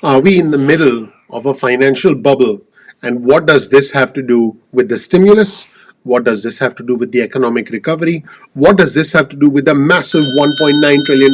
Are we in the middle of a financial bubble? And what does this have to do with the stimulus? What does this have to do with the economic recovery? What does this have to do with the massive $1.9 trillion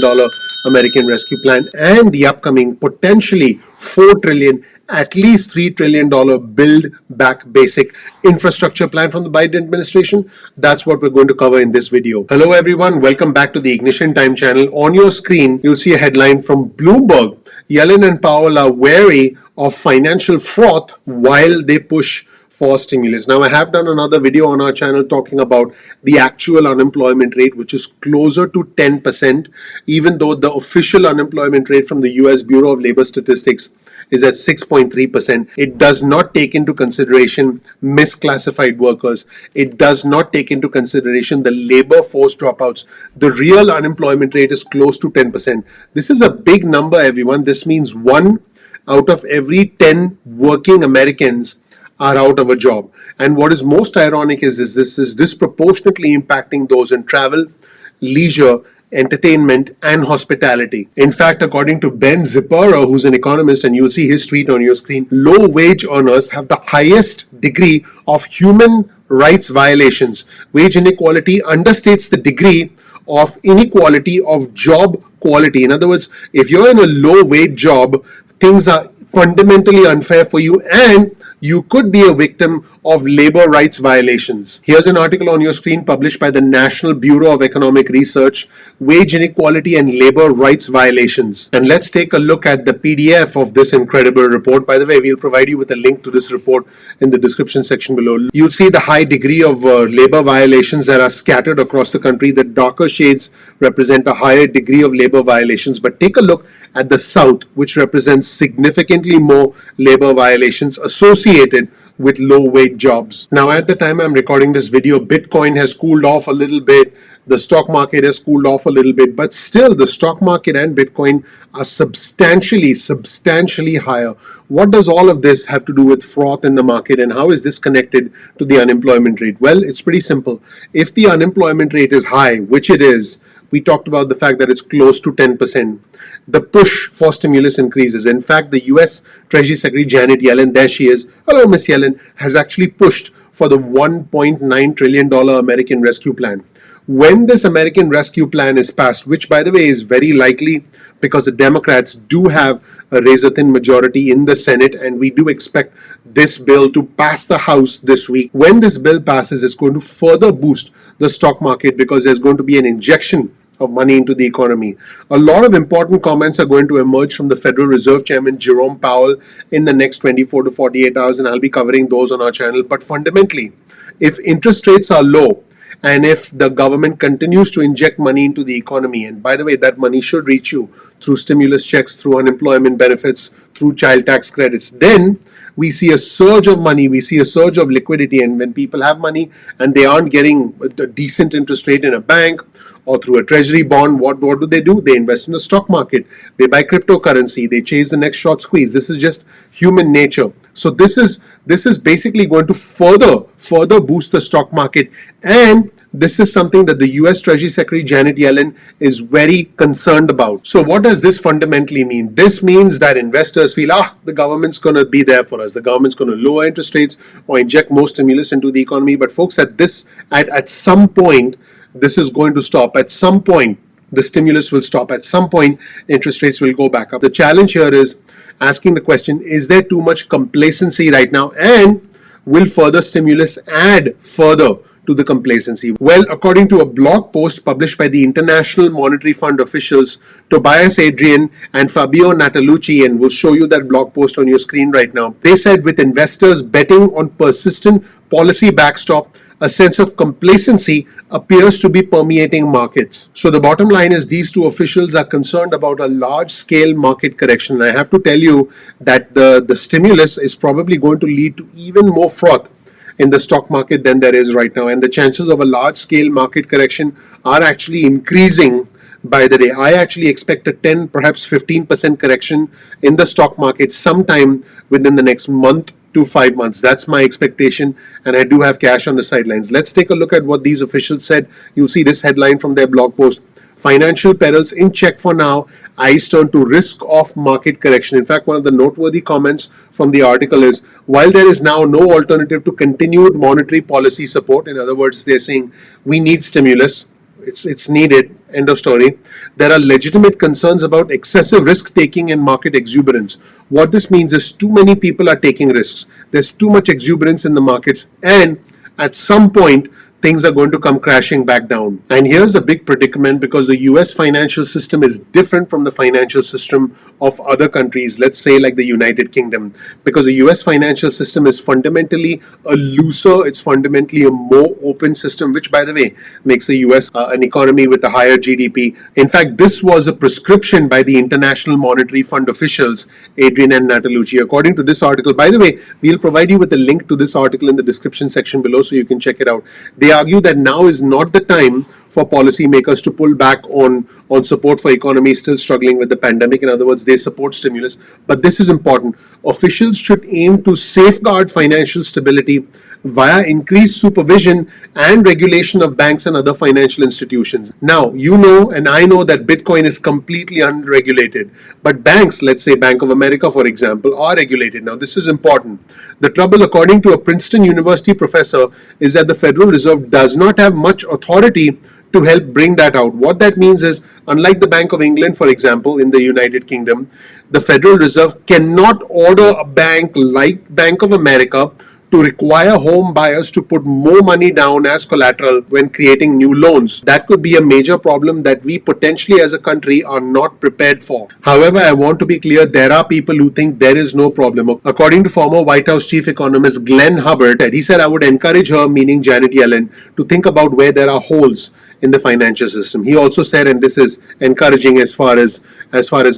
American Rescue Plan and the upcoming potentially $4 trillion, at least $3 trillion Build Back Basic infrastructure plan from the Biden administration? That's what we're going to cover in this video. Hello everyone, welcome back to the Ignition Time channel. On your screen, you'll see a headline from Bloomberg. Yellen and Powell are wary of financial froth while they push for stimulus. Now, I have done another video on our channel talking about the actual unemployment rate, which is closer to 10%, even though the official unemployment rate from the US Bureau of Labor Statistics is at 6.3%. It does not take into consideration misclassified workers. It does not take into consideration the labor force dropouts. The real unemployment rate is close to 10%. This is a big number, everyone. This means 1 out of every 10 working Americans are out of a job. And what is most ironic is this is disproportionately impacting those in travel, leisure, entertainment, and hospitality. In fact, according to Ben Zippera, who's an economist, and you'll see his tweet on your screen, low wage earners have the highest degree of human rights violations. Wage inequality understates the degree of inequality of job quality. In other words, if you're in a low wage job, things are fundamentally unfair for you, and you could be a victim of labor rights violations. Here's an article on your screen published by the National Bureau of Economic Research, Wage Inequality and Labor Rights Violations. And let's take a look at the PDF of this incredible report. By the way, we'll provide you with a link to this report in the description section below. You'll see the high degree of labor violations that are scattered across the country. The darker shades represent a higher degree of labor violations. But take a look at the South, which represents significantly more labor violations associated with low wage jobs. Now, at the time I'm recording this video, Bitcoin has cooled off a little bit. The stock market has cooled off a little bit, but still the stock market and Bitcoin are substantially higher. What does all of this have to do with froth in the market, and how is this connected to the unemployment rate? Well, it's pretty simple. If the unemployment rate is high, which it is, we talked about the fact that it's close to 10%. The push for stimulus increases. In fact, the US Treasury Secretary Janet Yellen, there she is, hello Miss Yellen, has actually pushed for the $1.9 trillion American Rescue Plan. When this American Rescue Plan is passed, which by the way is very likely because the Democrats do have a razor-thin majority in the Senate, and we do expect this bill to pass the House this week. When this bill passes, it's going to further boost the stock market because there's going to be an injection of money into the economy. A lot of important comments are going to emerge from the Federal Reserve Chairman Jerome Powell in the next 24 to 48 hours, and I'll be covering those on our channel. But fundamentally, if interest rates are low, and if the government continues to inject money into the economy, and by the way, that money should reach you through stimulus checks, through unemployment benefits, through child tax credits, then we see a surge of money, we see a surge of liquidity. And when people have money and they aren't getting a decent interest rate in a bank or through a treasury bond, what do? They invest in the stock market, they buy cryptocurrency, they chase the next short squeeze. This is just human nature. So this is basically going to further boost the stock market, and this is something that the US Treasury Secretary Janet Yellen is very concerned about. So what does this fundamentally mean? This means that investors feel, the government's going to be there for us. The government's going to lower interest rates or inject more stimulus into the economy. But folks, at some point, this is going to stop. At some point, the stimulus will stop. At some point, interest rates will go back up. The challenge here is asking the question, is there too much complacency right now? And will further stimulus add further to the complacency? Well, according to a blog post published by the International Monetary Fund officials, Tobias Adrian and Fabio Natalucci, and we'll show you that blog post on your screen right now, they said with investors betting on persistent policy backstop, a sense of complacency appears to be permeating markets. So the bottom line is these two officials are concerned about a large-scale market correction. And I have to tell you that the stimulus is probably going to lead to even more froth in the stock market than there is right now. And the chances of a large-scale market correction are actually increasing by the day. I actually expect a 10, perhaps 15% correction in the stock market sometime within the next month to 5 months. That's my expectation, and I do have cash on the sidelines. Let's take a look at what these officials said. You'll see this headline from their blog post. Financial perils in check for now. Eyes turn to risk of market correction. In fact, one of the noteworthy comments from the article is, while there is now no alternative to continued monetary policy support, in other words, they're saying we need stimulus, it's needed, end of story. There are legitimate concerns about excessive risk taking and market exuberance. What this means is too many people are taking risks. There's too much exuberance in the markets, and at some point things are going to come crashing back down. And here's a big predicament, because the US financial system is different from the financial system of other countries, let's say like the United Kingdom, because the US financial system is fundamentally a looser, it's fundamentally a more open system, which, by the way, makes the US an economy with a higher GDP. In fact, this was a prescription by the International Monetary Fund officials, Adrian and Natalucci. According to this article, by the way, we'll provide you with a link to this article in the description section below so you can check it out. They argue that now is not the time for policymakers to pull back on support for economies still struggling with the pandemic. In other words, they support stimulus. But this is important. Officials should aim to safeguard financial stability via increased supervision and regulation of banks and other financial institutions. Now, you know and I know that Bitcoin is completely unregulated. But banks, let's say Bank of America, for example, are regulated. Now, this is important. The trouble, according to a Princeton University professor, is that the Federal Reserve does not have much authority to help bring that out. What that means is, unlike the Bank of England, for example, in the United Kingdom, the Federal Reserve cannot order a bank like Bank of America to require home buyers to put more money down as collateral when creating new loans. That could be a major problem that we potentially as a country are not prepared for. However, I want to be clear, there are people who think there is no problem. According to former White House chief economist Glenn Hubbard, he said, I would encourage her, meaning Janet Yellen, to think about where there are holes in the financial system. He also said, and this is encouraging as far as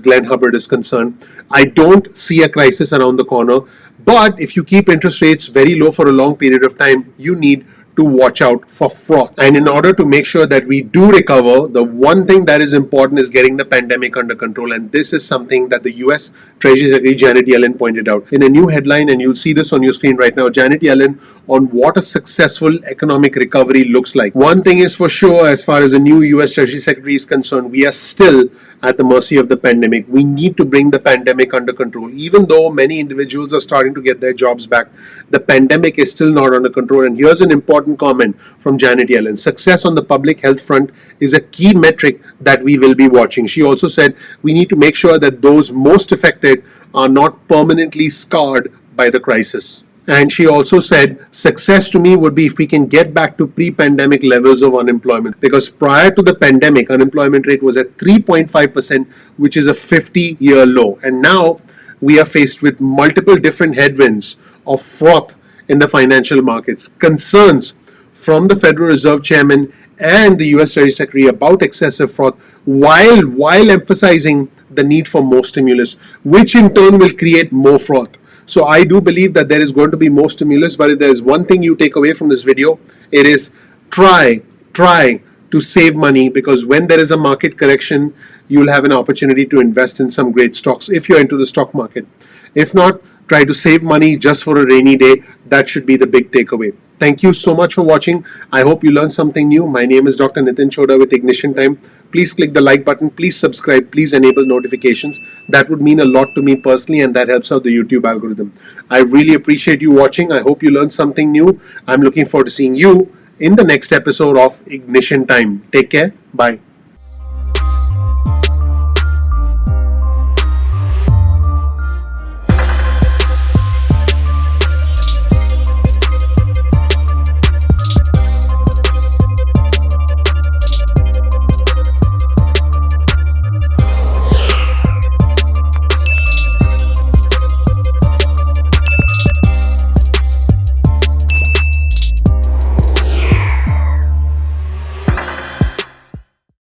Glenn Hubbard is concerned, I don't see a crisis around the corner. But if you keep interest rates very low for a long period of time, you need to watch out for fraud. And in order to make sure that we do recover, the one thing that is important is getting the pandemic under control. And this is something that the US Treasury Secretary Janet Yellen pointed out in a new headline, and you'll see this on your screen right now. Janet Yellen on what a successful economic recovery looks like. One thing is for sure, as far as the new US Treasury Secretary is concerned, we are still at the mercy of the pandemic. We need to bring the pandemic under control. Even though many individuals are starting to get their jobs back, the pandemic is still not under control. And here's an important comment from Janet Yellen. Success on the public health front is a key metric that we will be watching. She also said we need to make sure that those most affected are not permanently scarred by the crisis. And she also said, success to me would be if we can get back to pre-pandemic levels of unemployment. Because prior to the pandemic, unemployment rate was at 3.5%, which is a 50-year low. And now we are faced with multiple different headwinds of froth in the financial markets, concerns from the Federal Reserve Chairman and the US Treasury Secretary about excessive froth, while emphasizing the need for more stimulus, which in turn will create more froth. So I do believe that there is going to be more stimulus, but if there is one thing you take away from this video, it is try to save money, because when there is a market correction, you'll have an opportunity to invest in some great stocks if you're into the stock market. If not, try to save money just for a rainy day. That should be the big takeaway. Thank you so much for watching. I hope you learned something new. My name is Dr. Nitin Chhoda with Ignition Time. Please click the like button. Please subscribe. Please enable notifications. That would mean a lot to me personally, and that helps out the YouTube algorithm. I really appreciate you watching. I hope you learned something new. I'm looking forward to seeing you in the next episode of Ignition Time. Take care. Bye.